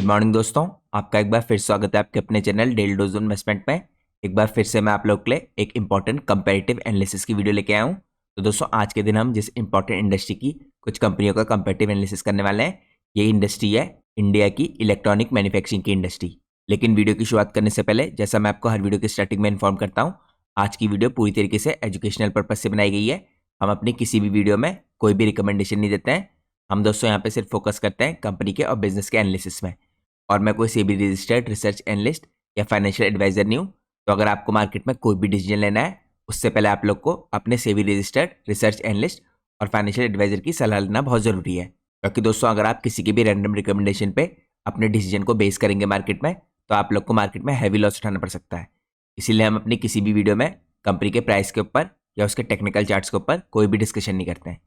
Good morning दोस्तों, आपका एक बार फिर स्वागत है आपके अपने चैनल डेली डोज इन्वेस्टमेंट में। एक बार फिर से मैं आप लोग के लिए एक इंपॉर्टेंट कंपैरेटिव एनालिसिस की वीडियो लेके आया हूँ। तो दोस्तों आज के दिन हम जिस इंपॉर्टेंट इंडस्ट्री की कुछ कंपनियों का कंपैरेटिव एनालिसिस करने वाले हैं, ये इंडस्ट्री है इंडिया की इलेक्ट्रॉनिक मैन्युफैक्चरिंग की इंडस्ट्री। लेकिन वीडियो की शुरुआत करने से पहले, जैसा मैं आपको हर वीडियो की स्टार्टिंग में इन्फॉर्म करता हूँ, आज की वीडियो पूरी तरीके से एजुकेशनल पर्पज से बनाई गई है। हम अपनी किसी भी वीडियो में कोई भी रिकमेंडेशन नहीं देते हैं। हम दोस्तों यहाँ पे सिर्फ फोकस करते हैं कंपनी के और बिजनेस के एनालिसिस में। और मैं कोई सेबी रजिस्टर्ड रिसर्च एनालिस्ट या फाइनेंशियल एडवाइजर नहीं हूँ। तो अगर आपको मार्केट में कोई भी डिसीजन लेना है, उससे पहले आप लोग को अपने सेबी रजिस्टर्ड रिसर्च एनालिस्ट और फाइनेंशियल एडवाइजर की सलाह लेना बहुत ज़रूरी है। क्योंकि दोस्तों अगर आप किसी की भी रैंडम रिकमेंडेशन पे अपने डिसीजन को बेस करेंगे मार्केट में, तो आप लोग को मार्केट में हैवी लॉस उठाना पड़ सकता है। इसीलिए हम अपनी किसी भी वीडियो में कंपनी के प्राइस के ऊपर या उसके टेक्निकल चार्ट्स के ऊपर कोई भी डिस्कशन नहीं करते हैं।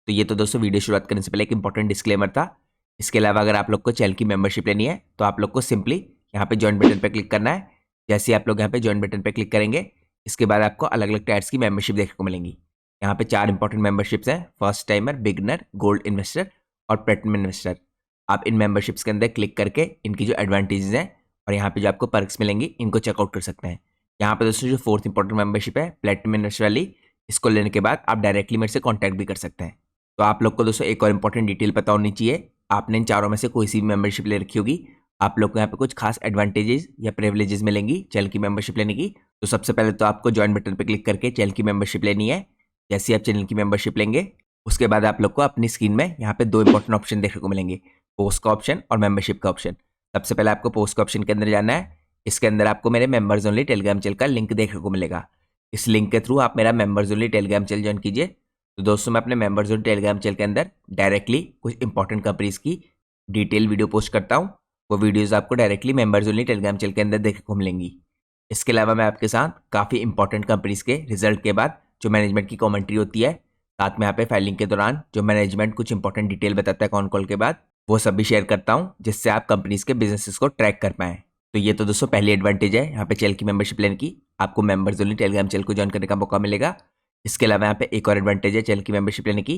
तो ये तो दोस्तों वीडियो शुरुआत करने से पहले एक इंपॉर्टेंट डिस्क्लेमर था। इसके अलावा अगर आप लोग को चैनल की मेंबरशिप लेनी है, तो आप लोग को सिंपली यहाँ पे ज्वाइन बटन पे क्लिक करना है। जैसे आप लोग यहाँ पे ज्वाइन बटन पे क्लिक करेंगे, इसके बाद आपको अलग अलग टायर्स की मेंबरशिप देखने को मिलेंगी। यहाँ पे 4 इंपॉर्टेंट मेंबरशिप्स हैं: first timer, beginner, gold investor और प्लेटिनम इन्वेस्टर। आप इन मेंबरशिप्स के अंदर क्लिक करके इनकी जो एडवांटेजेस हैं और यहाँ पे जो आपको पर्क्स मिलेंगी, इनको चेकआउट कर सकते हैं। यहाँ पे दोस्तों जो फोर्थ इंपॉर्टेंट मेंबरशिप है प्लेटिनम इन्वेस्टर वाली, इसको लेने के बाद आप डायरेक्टली मेरे से कॉन्टैक्ट भी कर सकते हैं। तो आप लोग को दोस्तों एक और इंपॉर्टेंट डिटेल पता होनी चाहिए। आपने इन चारों में से कोई सी भी मेंबरशिप ले रखी होगी, आप लोग को यहाँ पे कुछ खास एडवांटेजेस या प्रिविलेजेस मिलेंगी चैनल की मेंबरशिप लेने की। तो सबसे पहले तो आपको ज्वाइन बटन पर क्लिक करके चैनल की मेंबरशिप लेनी है। जैसे आप चैनल की मेंबरशिप लेंगे, उसके बाद आप लोग को अपनी स्क्रीन में यहाँ पे 2 इंपॉर्टेंट ऑप्शन देखने को मिलेंगे: पोस्ट का ऑप्शन और मेंबरशिप का ऑप्शन। सबसे पहले आपको पोस्ट का ऑप्शन के अंदर जाना है। इसके अंदर आपको मेरे मेंबर्स ओनली टेलीग्राम चैनल का लिंक देखने को मिलेगा। इस लिंक के थ्रू आप मेरा members only Telegram channel join कीजिए। तो दोस्तों मैं अपने मेंबर्स ओनली टेलीग्राम चैनल के अंदर डायरेक्टली कुछ इंपॉर्टेंट कंपनीज की डिटेल वीडियो पोस्ट करता हूँ। वो वीडियोस आपको directly members only Telegram channel के अंदर देखने को मिलेंगी। इसके अलावा मैं आपके साथ काफ़ी इंपॉर्टेंट कंपनीज के रिजल्ट के बाद जो मैनेजमेंट की कमेंट्री होती है, साथ में यहाँ पे फाइलिंग के दौरान जो मैनेजमेंट कुछ इंपॉर्टेंट डिटेल बताता है कॉन कॉल के बाद, वो सब भी शेयर करता हूँ, जिससे आप कंपनीज के बिजनेसेस को ट्रैक कर पाएँ। तो ये तो दोस्तों पहली एडवांटेज है यहाँ पे चैनल की मेंबरशिप लेने की। आपको मेंबर्स ओनली टेलीग्राम चैनल को ज्वाइन करने का मौका मिलेगा। इसके अलावा यहाँ पे एक और एडवांटेज है चैनल की मेंबरशिप लेने की।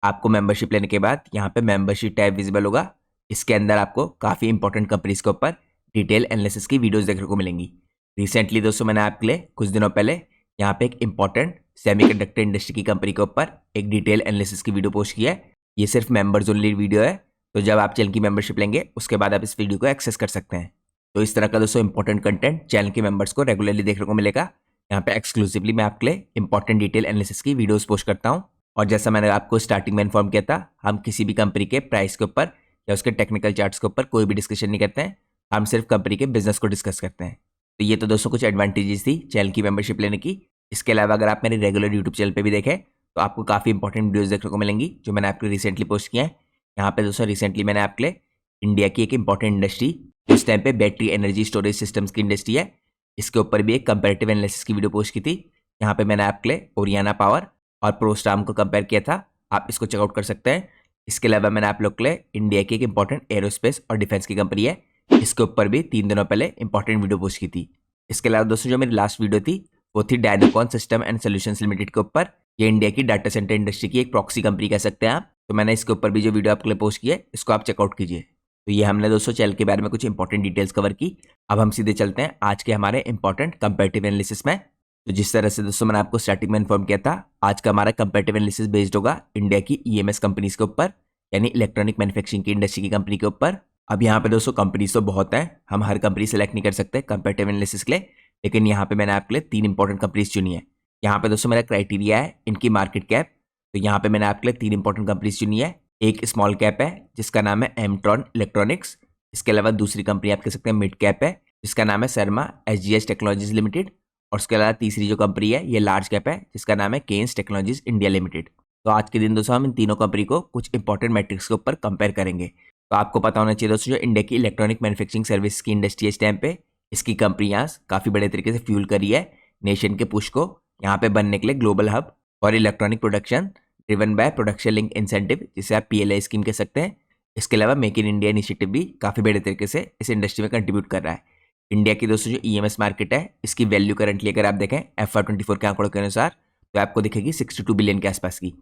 आपको मेंबरशिप लेने के बाद यहाँ पे मेंबरशिप टैब विजिबल होगा। इसके अंदर आपको काफ़ी इंपॉर्टेंट कंपनीज के ऊपर डिटेल एनालिसिस की वीडियोस देखने को मिलेंगी। रिसेंटली दोस्तों मैंने आपके लिए कुछ दिनों पहले यहाँ पे एक इंपॉर्टेंट सेमीकंडक्टर इंडस्ट्री की कंपनी के ऊपर एक डिटेल एनालिसिस की वीडियो पोस्ट की है। ये सिर्फ मेंबर्स ओनली वीडियो है। तो जब आप चैनल की मेंबरशिप लेंगे, उसके बाद आप इस वीडियो को एक्सेस कर सकते हैं। तो इस तरह का दोस्तों इंपॉर्टेंट कंटेंट चैनल के मेंबर्स को रेगुलरली देखने को मिलेगा। यहाँ पे एक्सक्लूसिवली मैं आपके लिए इंपॉर्टेंट डिटेल एनालिसिस की वीडियोस पोस्ट करता हूँ। और जैसा मैंने आपको स्टार्टिंग में इन्फॉर्म किया था, हम किसी भी कंपनी के प्राइस के ऊपर या उसके टेक्निकल चार्ट्स के ऊपर कोई भी डिस्कशन नहीं करते हैं। हम सिर्फ कंपनी के बिजनेस को डिस्कस करते हैं। तो ये तो दोस्तों कुछ एडवांटेजेस थी चैनल की मेंबरशिप लेने की। इसके अलावा अगर आप मेरे रेगुलर यूट्यूब चैनल पे भी देखें, तो आपको काफ़ी इंपॉर्टेंट वीडियोस देखने को मिलेंगी जो मैंने आपके रिसेंटली पोस्ट किए हैं। यहाँ पे दोस्तों रिसेंटली मैंने आपके लिए इंडिया की एक इंपॉर्टेंट इंडस्ट्री, जो इस टाइम पे बैटरी एनर्जी स्टोरेज सिस्टम्स की इंडस्ट्री है, इसके ऊपर भी एक कंपैरेटिव एनालिसिस की वीडियो पोस्ट की थी। यहाँ पे मैंने आपके लिए ओरियाना पावर और प्रोस्टाम को कंपेयर किया था। आप इसको चेकआउट कर सकते हैं। इसके अलावा मैंने आप लोग के लिए इंडिया की एक इंपॉर्टेंट एरोस्पेस और डिफेंस की कंपनी है, इसके ऊपर भी 3 दिनों पहले इंपॉर्टेंट वीडियो पोस्ट की थी। इसके अलावा दोस्तों जो मेरी लास्ट वीडियो थी, वो थी डायनाकॉन सिस्टम एंड सॉल्यूशंस लिमिटेड के ऊपर। ये इंडिया की डाटा सेंटर इंडस्ट्री की एक प्रॉक्सी कंपनी कह सकते हैं आप। तो मैंने इसके ऊपर भी जो वीडियो आपके लिए पोस्ट की है, इसको आप चेकआउट कीजिए। तो ये हमने दोस्तों चैनल के बारे में कुछ इंपॉर्टेंट डिटेल्स कवर की। अब हम सीधे चलते हैं आज के हमारे इंपॉर्टेंट कंपैरेटिव एनालिसिस में। तो जिस तरह से दोस्तों मैंने आपको स्टार्टिंग में इन्फॉर्म किया था, आज का हमारा कंपैरेटिव एनालिसिस बेस्ड होगा इंडिया की ईएमएस कंपनीज के ऊपर, यानी इलेक्ट्रॉनिक मैन्युफैक्चरिंग की इंडस्ट्री की कंपनी के ऊपर। अब यहाँ पे दोस्तों कंपनीज तो बहुत हैं, हम हर कंपनी सेलेक्ट नहीं कर सकते कंपैरेटिव एनालिसिस के लिए, लेकिन यहाँ पे मैंने आपके लिए 3 इंपॉर्टेंट कंपनीज चुनी है। यहाँ पे दोस्तों मेरा क्राइटेरिया है इनकी मार्केट कैप। तो यहाँ पे मैंने आपके लिए 3 इंपॉर्टेंट कंपनीज चुनी है। एक स्मॉल कैप है जिसका नाम है एमट्रॉन इलेक्ट्रॉनिक्स। इसके अलावा दूसरी कंपनी आप कह सकते हैं मिड कैप है, जिसका नाम है शर्मा एसजीएस टेक्नोलॉजीज लिमिटेड। और उसके अलावा तीसरी जो कंपनी है, ये लार्ज कैप है, जिसका नाम है केन्स टेक्नोलॉजीज इंडिया लिमिटेड। तो आज के दिन दोस्तों हम इन तीनों कंपनी को कुछ इंपॉर्टेंट मैट्रिक्स के ऊपर कंपेयर करेंगे। तो आपको पता होना चाहिए दोस्तों, जो इंडिया की इलेक्ट्रॉनिक मैन्युफैक्चरिंग सर्विस की इंडस्ट्री इस टाइम पे, इसकी कंपनियां काफ़ी बड़े तरीके से फ्यूल कर रही है नेशन के पुश को यहाँ पे बनने के लिए ग्लोबल हब और electronic production driven by production link incentive, जिसे आप पीएलआई स्कीम कह सकते हैं। इसके अलावा मेक इन इंडिया इनिशिएटिव भी काफ़ी बड़े तरीके से इस इंडस्ट्री में कंट्रीब्यूट कर रहा है। इंडिया की दोस्तों जो ईएमएस मार्केट है, इसकी वैल्यू करंटली अगर आप देखें FY24 के आंकड़ों के अनुसार, तो आपको दिखेगी 62 बिलियन के आसपास की।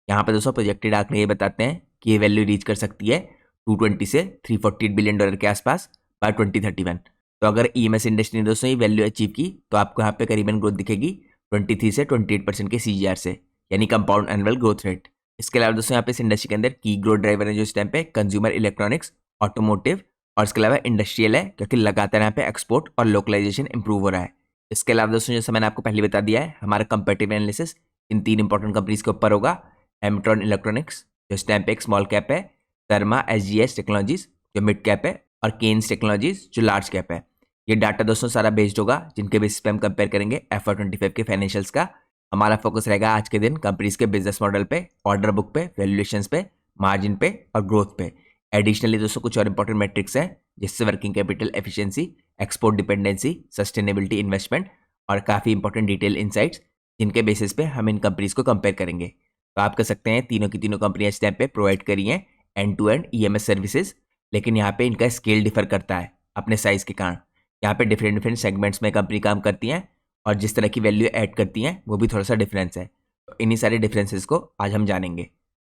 यहाँ पे दोस्तों प्रोजेक्टेड आंकड़े ये बताते हैं कि ये वैल्यू रीच कर सकती है 220 से $348 बिलियन के आसपास बाय 2031। तो अगर ईएमएस इंडस्ट्री ने दोस्तों ये वैल्यू अचीव की तो आपको यहाँ पे करीबन ग्रोथ दिखेगी 23 से 28% के सीजीआर से, यानी कंपाउंड एनुअल ग्रोथ रेट। इसके अलावा दोस्तों यहाँ पे इस इंडस्ट्री के अंदर की ग्रोथ ड्राइवर है जो इस टाइम पे कंज्यूमर इलेक्ट्रॉनिक्स, ऑटोमोटिव और इसके अलावा इंडस्ट्रियल है, क्योंकि लगातार यहाँ पे एक्सपोर्ट और लोकलाइजेशन इंप्रूव हो रहा है। इसके अलावा दोस्तों जैसे मैंने आपको पहले बता दिया है, हमारा competitive analysis in 3 important companies के ऊपर होगा। एमट्रॉन इलेक्ट्रॉनिक्स जो इस टाइम पे एक स्मॉल कैप है, शर्मा एसजीएस टेक्नोलॉजीज जो मिड कैप है, और केन्स टेक्नोलॉजीज जो लार्ज कैप है। ये डाटा दोस्तों सारा बेस्ड होगा जिनके बेसिस पे हम कंपेयर करेंगे FY25 के फाइनेंशियल्स का। हमारा फोकस रहेगा आज के दिन कंपनीज के बिजनेस मॉडल पे, ऑर्डर बुक पे, वैल्यूएशंस पे, मार्जिन पे और ग्रोथ पे। एडिशनली दोस्तों कुछ और इंपॉर्टेंट मेट्रिक्स हैं जिससे working capital efficiency, export dependency, sustainability investment और काफ़ी इंपॉर्टेंट डिटेल इनसाइट्स जिनके बेसिस पे हम इन कंपनीज को कंपेयर करेंगे। तो आप कह सकते हैं तीनों की तीनों कंपनियां इस टाइम पे प्रोवाइड करी हैं end to end EMS services, लेकिन यहाँ पे इनका स्केल डिफर करता है अपने साइज के कारण। यहाँ पे डिफरेंट डिफरेंट सेगमेंट्स में कंपनी काम करती हैं और जिस तरह की वैल्यू ऐड करती हैं वो भी थोड़ा सा डिफरेंस है। तो इन्हीं सारे डिफरेंसेस को आज हम जानेंगे।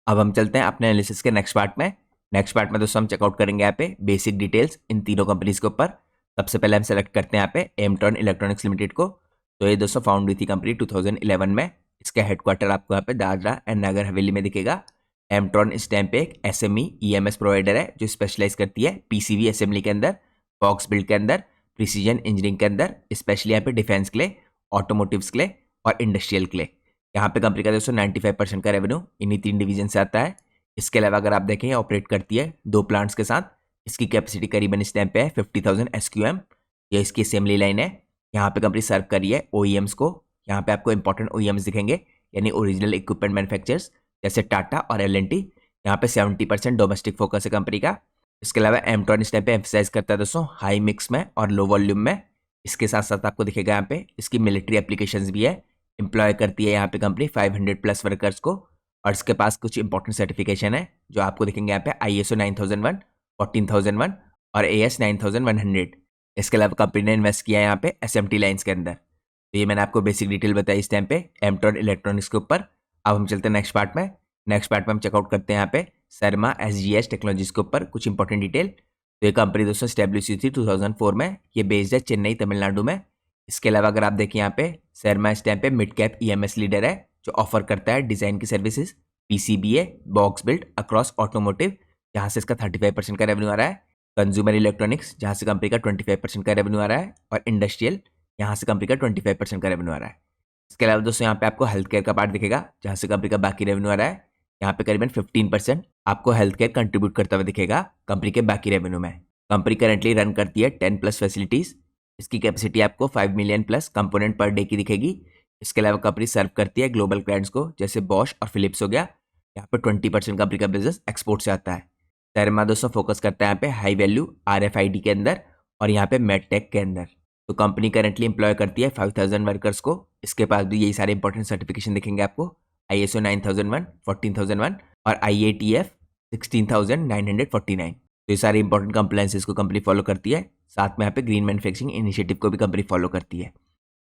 अब हम चलते हैं अपने एनालिसिस के नेक्स्ट पार्ट में। नेक्स्ट पार्ट में दोस्तों हम चेकआउट करेंगे यहाँ पे बेसिक डिटेल्स इन तीनों कंपनीज के ऊपर। सबसे पहले हम सेलेक्ट करते हैं यहाँ पे एमट्रॉन इलेक्ट्रॉनिक्स लिमिटेड को। तो ये दोस्तों फाउंड हुई थी कंपनी 2011 में। इसका हेडक्वार्टर आपको यहाँ पे दादरा एंड नगर हवेली में दिखेगा। एमट्रॉन इस टाइम पे एक SME EMS प्रोवाइडर है जो स्पेशलाइज करती है PCB असेंबली के अंदर, बॉक्स बिल्ड के अंदर, प्रिसीजन इंजीनियरिंग के अंदर, स्पेशली यहाँ पे डिफेंस के लिए, ऑटोमोटिव्स के लिए और इंडस्ट्रियल के लिए। यहाँ पे कंपनी का दोस्तों 95% का रेवेन्यू इन्हीं 3 डिवीजन से आता है। इसके अलावा अगर आप देखें ऑपरेट करती है 2 प्लांट्स के साथ। इसकी कैपेसिटी करीबन इस टाइम पे है 50,000 SQM। ये इसकी असेंबली लाइन है। यहाँ पे कंपनी सर्व कर रही है OEMs को। यहाँ पे आपको इंपॉर्टेंट OEMs दिखेंगे, यानी ओरिजिनल इक्विपमेंट मैन्युफैक्चरर्स जैसे टाटा और L&T। यहाँ पे 70% डोमेस्टिक फोकस है कंपनी का। इसके अलावा एमट्रॉन इस टाइम पे एम्फसाइज करता है दोस्तों हाई मिक्स में और लो वॉल्यूम में। इसके साथ साथ आपको दिखेगा यहाँ पे इसकी मिलिट्री एप्लीकेशंस भी है। एम्प्लॉय करती है यहाँ पे कंपनी 500+ वर्कर्स को, और इसके पास कुछ इंपॉर्टेंट सर्टिफिकेशन है जो आपको दिखेंगे यहाँ पे ISO 9001, 14001 और AS 9100। इसके अलावा कंपनी ने इन्वेस्ट किया है यहाँ पे SMT लाइन्स के अंदर। तो ये मैंने आपको बेसिक डिटेल बताई इस टाइम पे एमट्रॉन इलेक्ट्रॉनिक्स के ऊपर। अब हम चलते हैं नेक्स्ट पार्ट में। नेक्स्ट पार्ट में हम चेकआउट करते हैं यहाँ पे शर्मा SGS टेक्नोलॉजीज के ऊपर कुछ इंपॉर्टेंट डिटेल। तो ये कंपनी दोस्तों स्टैब्लिश हुई थी 2004 में। ये बेस्ड है चेन्नई तमिलनाडु में। इसके अलावा अगर आप देखें यहाँ पे शर्मा इस टाइम पे मिड कैप EMS लीडर है जो ऑफर करता है डिजाइन की services, PCBA, box build across automotive जहाँ से इसका 35% का रेवेन्यू आ रहा है, कंज्यूमर इलेक्ट्रॉनिक्स जहाँ से कंपनी का 25% का रेवेन्यू आ रहा है, और इंडस्ट्रियल यहाँ से कंपनी का 25% का रेवेन्यू आ रहा है। इसके अलावा दोस्तों यहाँ पे आपको हेल्थ केयर का पार्ट दिखेगा जहाँ से कंपनी का बाकी रेवेन्यू आ रहा है। यहाँ पे करीबन 15% आपको हेल्थ केयर कंट्रीब्यूट करता हुआ दिखेगा कंपनी के बाकी रेवेन्यू में। कंपनी करेंटली रन करती है 10+ फैसिलिटीज। इसकी कैपेसिटी आपको 5 million plus component per day की दिखेगी। इसके अलावा कंपनी सर्व करती है ग्लोबल क्लाइंट्स को जैसे बॉश और फिलिप्स हो गया। यहाँ पे 20% कंपनी का बिजनेस एक्सपोर्ट से आता है। शर्मा दोस्तों फोकस करता है यहाँ पे हाई वैल्यू RFID के अंदर और यहाँ पे मेडटेक के अंदर। तो कंपनी करेंटली एम्प्लॉय करती है 5000 वर्कर्स को। इसके पास भी यही सारे इंपॉर्टेंट सर्टिफिकेशन दिखेंगे आपको, ISO 9001, 14001 और IATF 16949। तो ये सारे इंपॉर्टेंट कंप्लायंसेस को कंपनी फॉलो करती है। साथ में यहाँ पे ग्रीन मैन्युफैक्चरिंग इनिशिएटिव को भी कंपनी फॉलो करती है।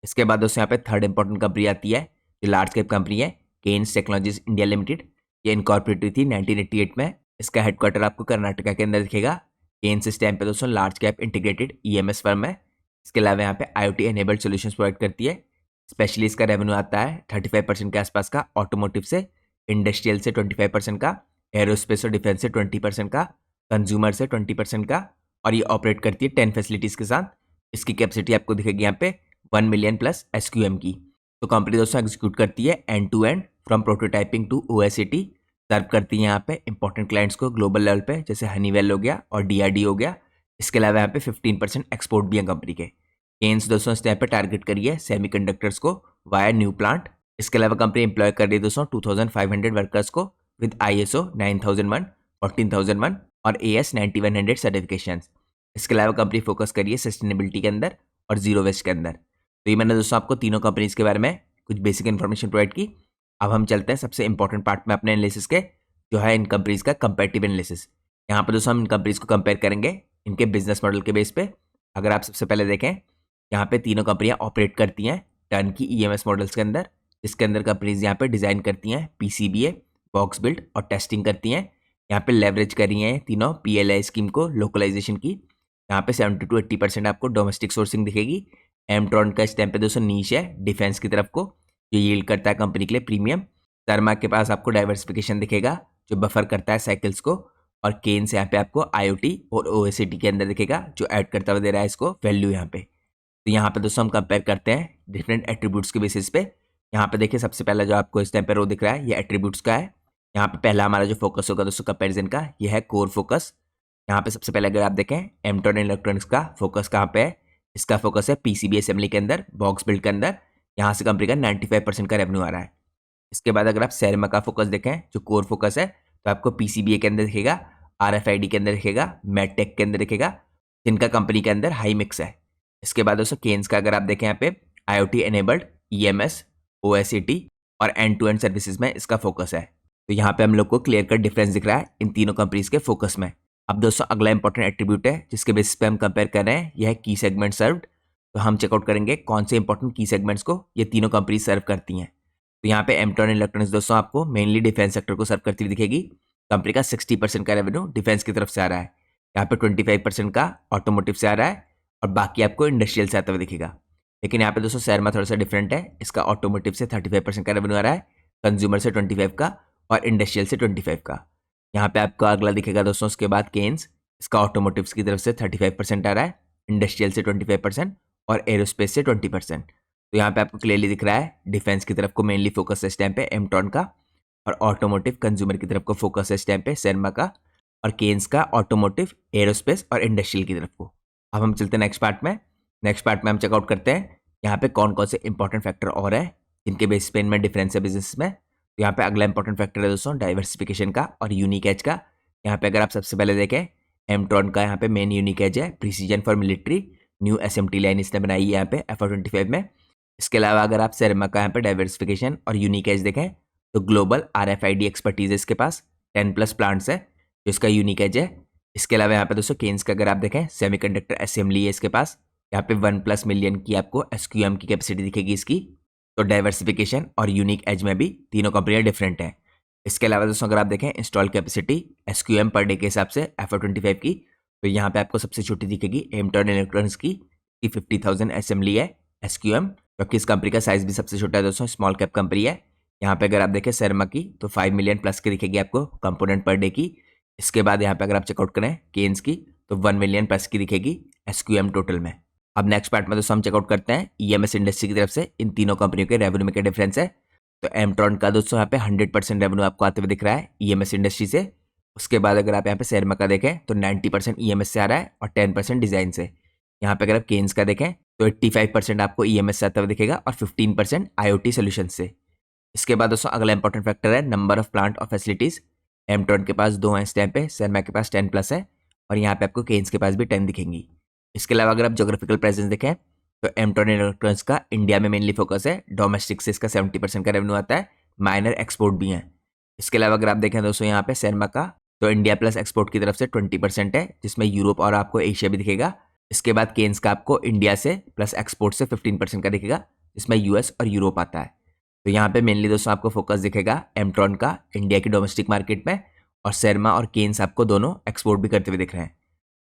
इसके बाद दोस्तों यहाँ पे थर्ड इंपॉर्टेंट कंपनी आती है जो लार्ज कैप कंपनी है, केन्स टेक्नोलॉजीज इंडिया लिमिटेड। ये इनकॉर्पोरेट हुई थी 1988 में। इसका हेडक्वार्टर आपको कर्नाटका के अंदर दिखेगा। केन्स इस टाइम पे दोस्तों large cap integrated EMS firm है। इसके अलावा यहाँ पे IoT एनेबल्ड सोल्यूशंस प्रोवाइड करती है। स्पेशली इसका रेवेन्यू आता है 35% के आसपास का ऑटोमोटिव से, इंडस्ट्रियल से 25% का, एरोस्पेस और डिफेंस से 20% का, कंज्यूमर से 20% का, और ये ऑपरेट करती है 10 फैसिलिटीज़ के साथ। इसकी कैपेसिटी आपको दिखेगी यहाँ पे 1 मिलियन प्लस SQM की। तो कंपनी दोस्तों एग्जीक्यूट करती है end to end from prototyping to OSAT। Serve करती है यहाँ पे इंपॉर्टेंट क्लाइंट्स को ग्लोबल लेवल पे जैसे हनीवेल हो गया और DRD हो गया। इसके अलावा यहाँ पे 15% एक्सपोर्ट भी है कंपनी के। केन्स दोस्तों इस टाइम पे टारगेट करिए सेमीकंडक्टर्स को वाया न्यू प्लांट। इसके अलावा कंपनी एम्प्लॉय कर रही है दोस्तों 2500 वर्कर्स को विद ISO 9001, 14001 और AS 9100 सर्टिफिकेशन। इसके अलावा कंपनी फोकस करिए सस्टेनेबिलिटी के अंदर और जीरो वेस्ट के अंदर। तो ये मैंने दोस्तों आपको तीनों कंपनीज के बारे में कुछ बेसिक इन्फॉर्मेशन प्रोवाइड की। अब हम चलते हैं सबसे इंपॉर्टेंट पार्ट में अपने एनालिसिस के, जो है इन कंपनीज का कंपेरेटिव एनालिसिस। यहाँ पर दोस्तों हम इन कंपनीज को कंपेयर करेंगे इनके बिजनेस मॉडल के बेस पे। अगर आप सबसे पहले देखें यहाँ पे तीनों कंपनियां ऑपरेट करती हैं टर्न की EMS मॉडल्स के अंदर, जिसके अंदर कंपनीज यहाँ पे डिज़ाइन करती हैं PCBA, बॉक्स बिल्ड और टेस्टिंग करती हैं। यहाँ पे लेवरेज कर रही हैं तीनों PLI स्कीम को लोकलाइजेशन की। यहाँ पे 70 to 80% आपको डोमेस्टिक सोर्सिंग दिखेगी। एमट्रॉन का इस टाइम पे दोस्तों नीश है डिफेंस की तरफ को, जो यील्ड करता है कंपनी के लिए प्रीमियम। शर्मा के पास आपको डाइवर्सिफिकेशन दिखेगा जो बफर करता है साइकिल्स को। और केन्स यहाँ पे आपको IoT और OSAT के अंदर दिखेगा जो ऐड करता हुआ दे रहा है इसको वैल्यू यहाँ पे। तो यहाँ पे दोस्तों हम कंपेयर करते हैं डिफरेंट एट्रीब्यूट्स के बेसिस पे। यहाँ पे देखिए सबसे पहला जो आपको इस टाइम पे रो दिख रहा है ये एट्रीब्यूट्स का है। यहाँ पे पहला हमारा जो फोकस होगा दोस्तों कंपैरिजन का ये है कोर फोकस। यहाँ पे सबसे पहले अगर आप देखें एमट्रॉन इलेक्ट्रॉनिक्स का फोकस कहाँ पे है, इसका फोकस है PCB असेंबली के अंदर, बॉक्स बिल्ड के अंदर। यहाँ से कंपनी का 95% का रेवेन्यू आ रहा है। इसके बाद अगर आप सैरमा का फोकस देखें जो कोर फोकस है तो आपको PCBA के अंदर दिखेगा, RFID के अंदर दिखेगा, मेडटेक के अंदर दिखेगा, जिनका कंपनी के अंदर हाई मिक्स है। इसके बाद दोस्तों केन्स का अगर आप देखें यहाँ पे IoT एनेबल्ड EMS OSAT और एंड टू एंड सर्विसेज में इसका फोकस है। तो यहाँ पे हम लोग को क्लियर कट डिफरेंस दिख रहा है इन तीनों कंपनीज के फोकस में। अब दोस्तों अगला इंपॉर्टेंट एट्रीब्यूट है जिसके बेसिस पे हम कंपेयर कर रहे हैं, यह है की सेगमेंट सर्व्ड। तो हम चेकआउट करेंगे कौन से इंपॉर्टेंट की सेगमेंट्स को ये तीनों कंपनीज सर्व करती हैं। तो यहाँ पे एमट्रॉन इलेक्ट्रॉनिक्स दोस्तों आपको मेनली डिफेंस सेक्टर को सर्व करती हुई दिखेगी। कंपनी का 60% का रेवेन्यू डिफेंस की तरफ से आ रहा है। यहाँ पे 25% का ऑटोमोटिव से आ रहा है और बाकी आपको इंडस्ट्रियल से आता हुआ दिखेगा। लेकिन यहाँ पे दोस्तों शर्मा थोड़ा सा डिफरेंट है, इसका ऑटोमोटिव से 35% का रेवेन्यू आ रहा है, कंज्यूमर से 25 का और इंडस्ट्रियल से 25 का। यहाँ पे आपको अगला दिखेगा दोस्तों उसके बाद केन्स, इसका ऑटोमोटिव की तरफ से 35% आ रहा है, इंडस्ट्रियल से 25% और एरोस्पेस से 20%। तो यहाँ पे आपको क्लियरली दिख रहा है डिफेंस की तरफ को मेनली फोकस है इस टाइम पे एमट्रॉन का, और ऑटोमोटिव कंज्यूमर की तरफ को फोकस है इस टाइम पे शर्मा का, और केन्स का ऑटोमोटिव एरोस्पेस और इंडस्ट्रियल की तरफ को। अब हम चलते हैं नेक्स्ट पार्ट में। नेक्स्ट पार्ट में हम चेकआउट करते हैं यहाँ पे कौन कौन से इंपॉर्टेंट फैक्टर और है जिनके बेसिस पे इनमें डिफरेंस है बिजनेस में। तो यहाँ पे अगला इंपॉर्टेंट फैक्टर है दोस्तों डाइवर्सिफिकेशन का और यूनिक एज का। यहाँ पे अगर आप सबसे पहले देखें एमट्रॉन का यहाँ पे मेन यूनिक एज है precision for military, new SMT line इसने बनाई है यहाँ पे FR25 में। इसके अलावा अगर आप शर्मा का यहाँ पे डाइवर्सिफिकेशन और यूनिक एज देखें तो ग्लोबल RFID एक्सपर्टीज है इसके पास, 10+ प्लांट्स है जो इसका यूनिक एज है। इसके अलावा यहाँ पे दोस्तों केन्स का अगर आप देखें सेमीकंडक्टर असेंबली है इसके पास, यहाँ पे 1+ मिलियन की आपको SQM की कैपेसिटी दिखेगी इसकी। तो डाइवर्सिफिकेशन और यूनिक एज में भी तीनों कंपनियां डिफरेंट हैं। इसके अलावा दोस्तों अगर आप देखें install capacity SQM per day के हिसाब से FR25 की, तो यहाँ पे आपको सबसे छोटी दिखेगी एमट्रॉन इलेक्ट्रॉनिक्स की 50,000 असेंबली है SQM, क्योंकि इस कंपनी का साइज भी सबसे छोटा है दोस्तों, स्मॉल कैप कंपनी है। यहाँ पे अगर आप देखें शर्मा की तो 5 मिलियन प्लस की दिखेगी आपको कंपोनेंट पर डे की। इसके बाद यहाँ पे अगर आप चेकआउट करें केन्स की तो 1 मिलियन प्लस की दिखेगी SQM टोटल में। अब नेक्स्ट पार्ट में दोस्तों हम चेकआउट करते हैं EMS इंडस्ट्री की तरफ से इन तीनों कंपनियों के रेवेन्यू में क्या डिफरेंस है। तो एमट्रॉन का दोस्तों यहाँ पे 100% रेवेन्यू आपको आते हुए दिख रहा है EMS इंडस्ट्री से। उसके बाद अगर आप यहाँ पे शर्मा का देखें तो 90% EMS से आ रहा है और 10% डिजाइन से। यहाँ पे अगर आप केन्स का देखें तो 85% आपको EMS से आता हुआ दिखेगा और 15% IoT सोल्यूशन से। इसके बाद दोस्तों अगला इंपॉर्टेंट फैक्टर है नंबर ऑफ प्लांट और फैसिलिटीज। एमट्रॉन के पास 2 हैं इस टाइम पे, शर्मा के पास 10+ है और यहाँ पे आपको केन्स के पास भी 10 दिखेंगी। इसके अलावा अगर आप जोग्राफिकल प्रेजेंस देखें तो एमट्रॉन इलेक्ट्रॉनिक्स का इंडिया में मेनली फोकस है, डोमेस्टिक से इसका 70% का रेवेन्यू आता है, माइनर एक्सपोर्ट भी है। इसके अलावा अगर आप देखें दोस्तों यहाँ पे शर्मा का तो इंडिया प्लस एक्सपोर्ट की तरफ से 20% है, जिसमें यूरोप और आपको एशिया भी दिखेगा। इसके बाद केन्स का आपको इंडिया से प्लस एक्सपोर्ट से 15% का दिखेगा, जिसमें US और यूरोप आता है। तो यहाँ पे मेनली दोस्तों आपको फोकस दिखेगा एमट्रॉन का इंडिया की डोमेस्टिक मार्केट में, और शर्मा और केन्स आपको दोनों एक्सपोर्ट भी करते हुए दिख रहे हैं।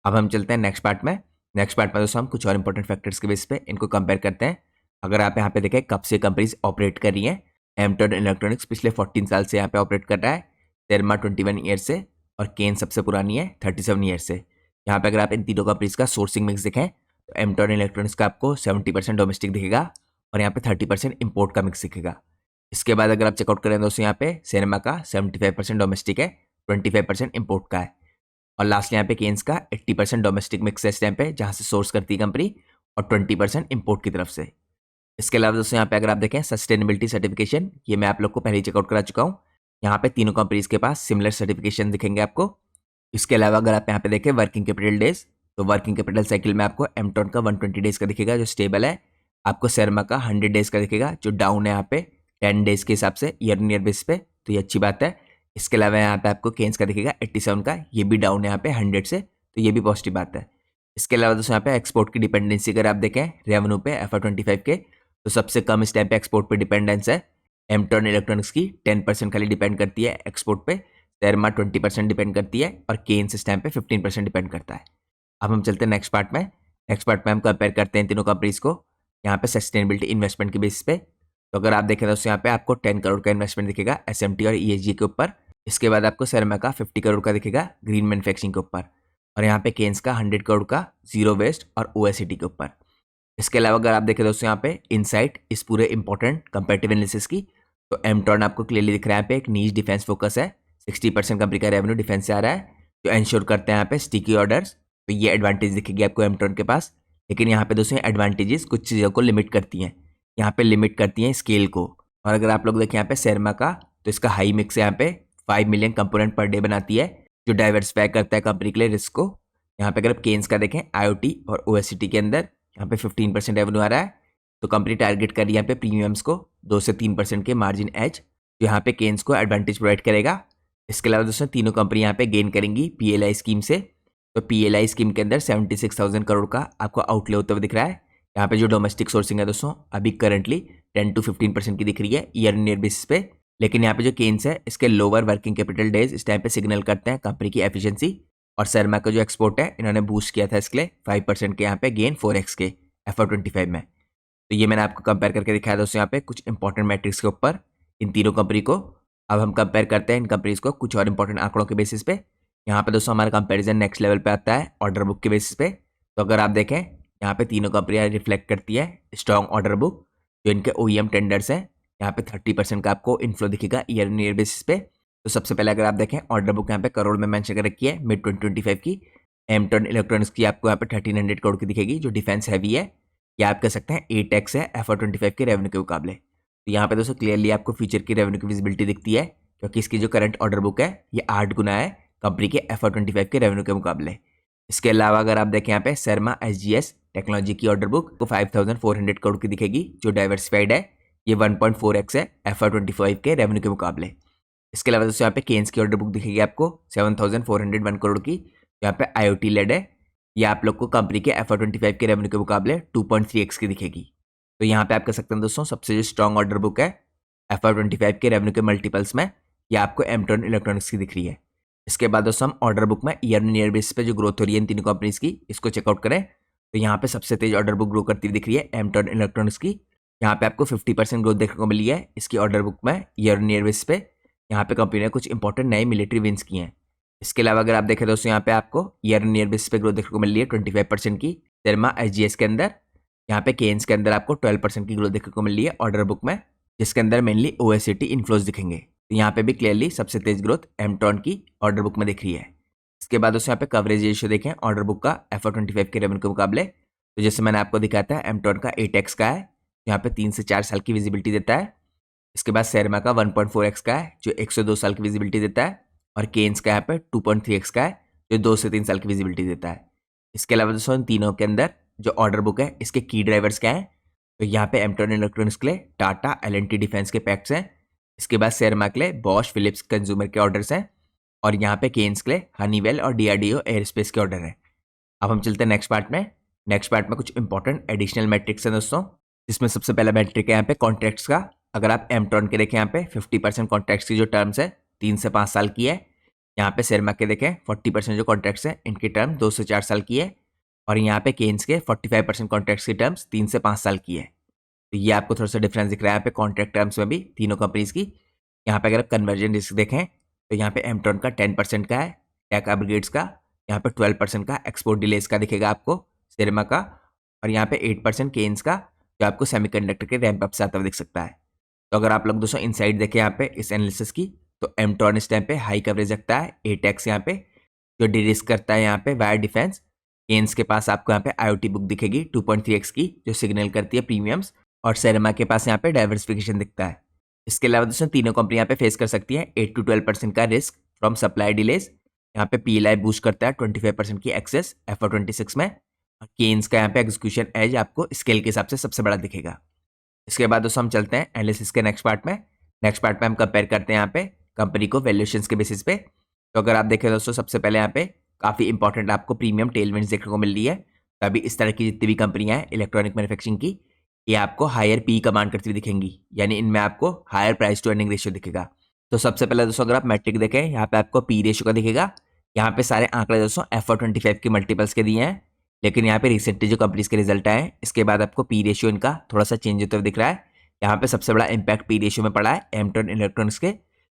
अब हम चलते हैं नेक्स्ट पार्ट में। नेक्स्ट पार्ट में दोस्तों हम कुछ और इंपॉर्टेंट फैक्टर्स के बेस पे इनको कंपेयर करते हैं। अगर आप यहाँ पे देखें कब से कंपनीज ऑपरेट कर रही हैं, एमट्रॉन इलेक्ट्रॉनिक्स पिछले 14 साल से यहाँ पे ऑपरेट कर रहा है, शर्मा 21 ईयर से और केन्स सबसे पुरानी है 37 ईयर से। यहाँ पे अगर आप इन तीनों कंपनीज का सोर्सिंग मिक्स देखें तो एमट्रॉन इलेक्ट्रॉनिक्स का आपको 70% डोमेस्टिक दिखेगा और यहाँ पे 30% इंपोर्ट का मिक्स दिखेगा। इसके बाद अगर आप चेकआउट करें दोस्तों यहाँ पे शर्मा का 75% डोमेस्टिक है, 25% इंपोर्ट का है, और लास्ट यहाँ पे केन्स का 80% डोमेस्टिक मिक्स है इस टाइम पे जहाँ से सोर्स करती है कंपनी, और 20% इंपोर्ट की तरफ से। इसके अलावा दोस्तों यहाँ पे अगर आप देखें सस्टेनेबिलिटी सर्टिफिकेशन, ये मैं आप लोग को पहले ही चेकआउट करा चुका हूँ। यहाँ पे तीनों कंपनीज के पास सिमिलर सर्टिफिकेशन दिखेंगे आपको। इसके अलावा अगर आप यहाँ पे देखें वर्किंग कैपिटल डेज, तो वर्किंग कैपिटल साइकिल में आपको एमट्रॉन का 120 डेज का दिखेगा जो स्टेबल है, आपको शर्मा का 100 डेज का दिखेगा जो डाउन है यहाँ पे 10 डेज के हिसाब से ईयर ऑन ईयर बेस पे, तो ये अच्छी बात है। इसके अलावा यहाँ पे आपको केन्स का दिखेगा 87 का, ये भी डाउन है यहाँ पे 100 से, तो ये भी पॉजिटिव बात है। इसके अलावा दोस्तों यहाँ पे एक्सपोर्ट की डिपेंडेंसी अगर आप देखें रेवेन्यू पे FR25 के, तो सबसे कम इस टाइम पे एक्सपोर्ट पे डिपेंडेंस है। एमट्रॉन इलेक्ट्रॉनिक्स की 10% खाली डिपेंड करती है एक्सपोर्ट पे, सेरमा 20% डिपेंड करती है और केन्स इस टाइम पे 15% डिपेंड करता है। अब हम चलते हैं नेक्स्ट पार्ट में। नेक्स्ट पार्ट में हम कंपेयर करते हैं तीनों कंपनीज को यहाँ पे सस्टेनेबिलिटी इन्वेस्टमेंट के बेसिस पे। तो अगर आप देखें दोस्तों यहाँ पे आपको 10 करोड़ का इन्वेस्टमेंट दिखेगा SMT और ESG के ऊपर। इसके बाद आपको सेरमा का 50 करोड़ का दिखेगा ग्रीन मैन्युफैक्चरिंग के ऊपर, और यहाँ पे केन्स का 100 करोड़ का जीरो वेस्ट और OSCT के ऊपर। इसके अलावा अगर आप देखें दोस्तों यहाँ पे इनसाइट इस पूरे इंपॉर्टेंट कंपेरेटिव एनालिसिस की, तो एमटॉर्न आपको क्लियरली दिख रहा है यहाँ पे एक नीच डिफेंस फोकस है। 60% कंपनी का रेवेन्यू डिफेंस से आ रहा है, जो एंश्योर करते हैं यहाँ पे स्टिकी ऑर्डर्स। तो ये एडवांटेज दिखेगी आपको एमटॉर्न के पास। लेकिन यहाँ पे दोस्तों एडवांटेजेस कुछ चीज़ों को लिमिट करती हैं। यहाँ पे लिमिट करती हैं स्केल को। और अगर आप लोग देखें यहाँ पे सेरमा का, तो इसका हाई मिक्स यहाँ पे 5 मिलियन कंपोनेंट पर डे बनाती है, जो डाइवर्सिफाई करता है कंपनी के लिए रिस्क को। यहाँ पे अगर आप केन्स का देखें IoT और OSCT के अंदर यहाँ पे 15% रेवेन्यू आ रहा है। तो कंपनी टारगेट कर रही है यहाँ पे प्रीमियम्स को 2 से 3% के मार्जिन एज, जो यहाँ पे केन्स को एडवांटेज प्रोवाइड करेगा। इसके अलावा दोस्तों तीनों कंपनी यहाँ पे गेन करेंगी PLI स्कीम से। तो PLI स्कीम के अंदर 76,000 करोड़ का आपको आउटले होते हुए दिख रहा है। यहाँ पे जो डोमेस्टिक सोर्सिंग है दोस्तों अभी करंटली 10 to 15% की दिख रही है ईयर इन ईयर बेसिस पे। लेकिन यहाँ पे जो केन्स है इसके लोअर वर्किंग कैपिटल डेज इस टाइम पे सिग्नल करते हैं कंपनी की एफिशिएंसी। और सेरमा का जो एक्सपोर्ट है इन्होंने बूस्ट किया था इसके लिए 5% के यहाँ पे गेन 4x के FY25 में। तो ये मैंने आपको कंपेयर करके दिखाया दोस्तों यहाँ पे कुछ इंपॉर्टेंट मैट्रिक्स के ऊपर इन तीनों कंपनी को। अब हम कंपेयर करते हैं इन कंपनीज को कुछ और इंपॉर्टेंट आंकड़ों के बेसिस पे। यहाँ पे दोस्तों हमारा कंपैरिजन नेक्स्ट लेवल पे आता है ऑर्डर बुक के बेसिस पे। तो अगर आप देखें यहाँ पे तीनों कंपनियाँ रिफ्लेक्ट करती है स्ट्रॉन्ग ऑर्डर बुक, जो इनके OEM टेंडर्स हैं। यहाँ पे 30% का आपको इनफ्लो दिखेगा ईयर इन ईयर बेसिस पे। तो सबसे पहले अगर आप देखें ऑर्डर बुक यहाँ पे करोड़ में मेंशन कर रखी है मिड 2025 की। एमटॉर्न इलेक्ट्रॉनिक्स की आपको यहाँ पे 1300 करोड़ की दिखेगी, जो डिफेंस हैवी है। या आप कह सकते हैं 8x है FY25 के रेवेन्यू के मुकाबले। तो यहाँ पे दोस्तों क्लियरली आपको फ्यूचर की रेवेन्यू की विजिबिलिटी दिखती है, क्योंकि इसकी जो करंट ऑर्डर बुक है ये 8 गुना है कंपनी के FY25 के रेवेन्यू के मुकाबले। इसके अलावा अगर आप देखें यहाँ पे सेरमा SGS टेक्नोलॉजी की ऑर्डर बुक को 5400 करोड़ की दिखेगी, जो डाइवर्सिफाइड है। ये 1.4x है FY25 के रेवेन्यू के मुकाबले। इसके अलावा दोस्तों यहाँ पे केन्स की ऑर्डर बुक दिखेगी आपको 7401 करोड़ की, यहाँ पे IoT लेड है। ये आप लोग को कंपनी के FY25 के रेवेन्यू के मुकाबले 2.3x की दिखेगी। तो यहाँ पे आप कह सकते हैं दोस्तों सबसे जो स्ट्रॉन्ग ऑर्डर बुक है FY25 के रेवेन्यू के मल्टीपल्स में, ये आपको एमटॉर्न इलेक्ट्रॉनिक्स की दिख रही है। इसके बाद दोस्तों हम ऑर्डर बुक में ईयर इन ईयर बेसिस पे जो ग्रोथ हो रही है इन तीनों कंपनीज की, इसको चेकआउट करें। तो यहाँ पे सबसे तेज ऑर्डर बुक ग्रो करती हुई दिख रही है एमटॉर्न इलेक्ट्रॉनिक्स की। यहाँ पे आपको 50% ग्रोथ देखने को मिली है इसकी ऑर्डर बुक में ईयर इन ईयर बेसिस पे। यहाँ पे कंपनी ने कुछ इंपॉर्टेंट नए मिलिट्री विंस किए हैं। इसके अलावा अगर आप देखें दोस्तों यहाँ पे आपको ईयर इन ईयर बेसिस पे ग्रोथ देखने को मिल रही है 25% की सेरमा SGS के अंदर। यहाँ पे केन्स के अंदर आपको 12% की ग्रोथ देखने को मिल रही है ऑर्डर बुक में, जिसके अंदर मेनली OSCT इन्फ्लोज दिखेंगे। तो यहाँ पे भी क्लियरली सबसे तेज ग्रोथ एमटॉर्न की ऑर्डर बुक में दिख रही है। इसके बाद दोस्तों यहाँ पे कवरेज रेशियो देखें ऑर्डर बुक का FY25 के रेवेन्यू के मुकाबले। तो जैसे मैंने आपको दिखाया था एमटॉर्न का 8x का है, यहाँ पे 3 से 4 साल की विजिबिलिटी देता है। इसके बाद सेरमा का 1.4x का है, जो 102 साल की विजिबिलिटी देता है। और केन्स का यहाँ पे 2.3x का है, जो 2 से 3 साल की विजिबिलिटी देता है। इसके अलावा दोस्तों इन तीनों के अंदर जो ऑर्डर बुक है इसके की ड्राइवर्स क्या हैं, तो यहाँ पे एमटॉर्न इलेक्ट्रॉनिक्स के लिए टाटा L&T डिफेंस के पैक्ट्स हैं। इसके बाद सेरमा के लिए बॉश फिलिप्स कंज्यूमर के ऑर्डर्स हैं। और यहाँ पे केन्स के लिए हनीवेल और DRDO एयरस्पेस के ऑर्डर हैं। अब हम चलते हैं नेक्स्ट पार्ट में। नेक्स्ट पार्ट में कुछ इंपॉर्टेंट एडिशनल मैट्रिक्स हैं दोस्तों, जिसमें सबसे पहला मैट्रिक है यहाँ पे कॉन्ट्रैक्ट्स का। अगर आप एमटॉर्न के देखें यहाँ पे 50% कॉन्ट्रैक्ट्स की जो टर्म्स है 3 से 5 साल की है। यहाँ पे सेरमा के देखें 40% जो कॉन्ट्रैक्ट्स हैं इनकी टर्म 2 से 4 साल की है। और यहाँ पे केन्स के 45% कॉन्ट्रैक्ट्स की टर्म्स 3 से 5 साल की है। तो ये आपको थोड़ा सा डिफरेंस दिख रहा है यहाँ पे कॉन्ट्रैक्ट टर्म्स में भी तीनों कंपनीज की। यहाँ पे अगर आप कन्वर्जन रिस्क देखें तो यहाँ पे एमटॉर्न का 10% का है, टेक अपग्रेड्स का यहाँ पे 12% का, एक्सपोर्ट डिलेज का दिखेगा आपको सेरमा का। और यहाँ पे 8% केन्स का, जो आपको सेमीकंडक्टर के रैंप अप से आता हुआ दिख सकता है। तो अगर आप लोग दोस्तों इनसाइड देखें यहाँ पे इस एनालिसिस की, तो एमटॉर्न इस टाइम पे हाई कवरेज रखता है 8x यहाँ पे, जो डिरिस्क करता है यहाँ पे वायर डिफेंस। केन्स के पास आपको यहाँ पे IoT बुक दिखेगी 2.3x की, जो सिग्नल करती है प्रीमियम्स। और सेरमा के पास यहाँ पे डाइवर्सिफिकेशन दिखता है। इसके अलावा दोस्तों तीनों कंपनी यहाँ पे फेस कर सकती है 8 to 12% का रिस्क फ्रॉम सप्लाई डिलेज। यहाँ पे PLI बूस्ट करता है 25% की एक्सेस FY26 में। केन्स का यहाँ पे एग्जीक्यूशन एज आपको स्केल के हिसाब से सबसे बड़ा दिखेगा। इसके बाद दोस्तों हम चलते हैं एनालिसिस के नेक्स्ट पार्ट में। नेक्स्ट पार्ट में हम कंपेयर करते हैं यहाँ पे कंपनी को वैल्यूएशंस के बेसिस पे। तो अगर आप देखें दोस्तों सबसे पहले यहाँ पे काफ़ी इंपॉर्टेंट आपको प्रीमियम टेलविंड्स देखने को मिल रही है। तभी इस तरह की जितनी भी कंपनियां हैं इलेक्ट्रॉनिक मैन्युफैक्चरिंग की, ये आपको हायर PE कमांड करती हुई दिखेंगी, यानी इनमें आपको higher price to earning ratio दिखेगा। तो सबसे पहले दोस्तों अगर आप मैट्रिक देखें, यहाँ पे आपको पी रेशियो का दिखेगा। यहाँ पे सारे आंकड़े दोस्तों FY25 के मल्टीपल्स के दिए हैं, लेकिन यहाँ पे रिसेंटली जो कंपनीज के रिजल्ट आए हैं इसके बाद आपको पी रेशियो इनका थोड़ा सा चेंज होते हुए दिख रहा है। यहाँ पे सबसे बड़ा इंपैक्ट पी रेशियो में पड़ा है एमट्रॉन इलेक्ट्रॉनिक्स के।